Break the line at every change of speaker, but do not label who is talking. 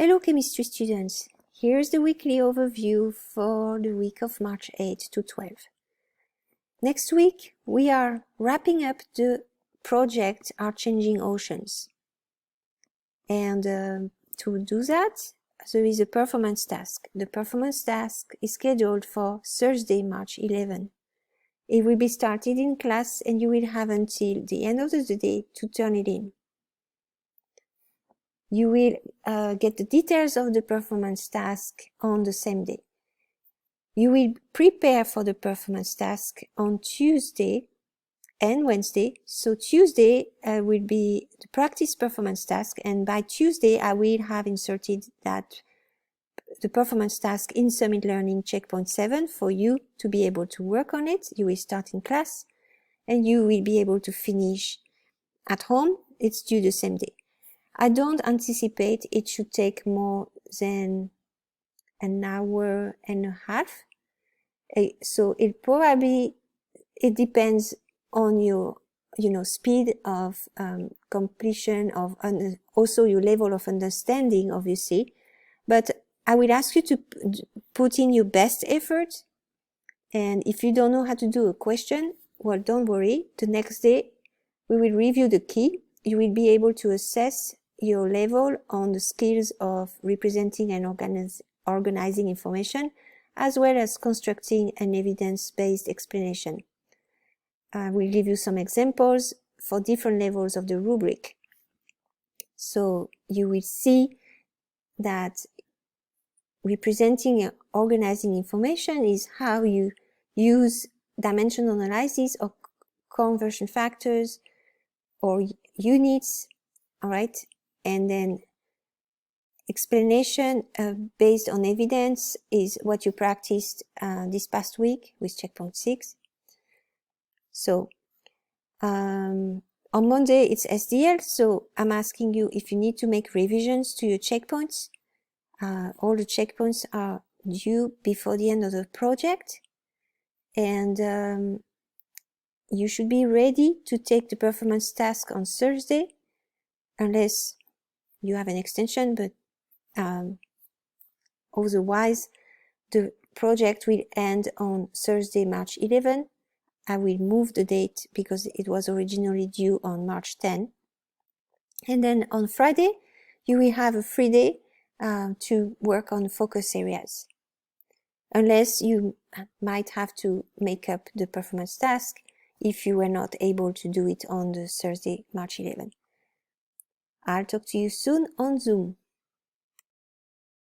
Hello chemistry students, here's the weekly overview for the week of March 8 to 12. Next week we are wrapping up the project Our Changing Oceans, and to do that there is a performance task. The performance task is scheduled for Thursday, March 11. It will be started in class and you will have until the end of the day to turn it in. You will get the details of the performance task on the same day. You will prepare for the performance task on Tuesday and Wednesday. So Tuesday will be the practice performance task, and by Tuesday I will have inserted that the performance task in Summit Learning Checkpoint 7 for you to be able to work on it. You will start in class and you will be able to finish at home. It's due the same day. I don't anticipate it should take more than an hour and a half. So it depends on your, speed of completion of, also your level of understanding, obviously. But I will ask you to put in your best effort. And if you don't know how to do a question, well, don't worry. The next day we will review the key. You will be able to assess your level on the skills of representing and organizing information, as well as constructing an evidence-based explanation. I will give you some examples for different levels of the rubric. So you will see that representing and organizing information is how you use dimensional analysis or conversion factors or units, all right? And then explanation based on evidence is what you practiced this past week with Checkpoint 6. So on Monday it's SDL, so I'm asking you if you need to make revisions to your checkpoints. All the checkpoints are due before the end of the project, and you should be ready to take the performance task on Thursday, unless you have an extension, but otherwise the project will end on Thursday, March 11. I will move the date because it was originally due on March 10. And then on Friday, you will have a free day to work on focus areas. Unless you might have to make up the performance task if you were not able to do it on the Thursday, March 11. I'll talk to you soon on Zoom.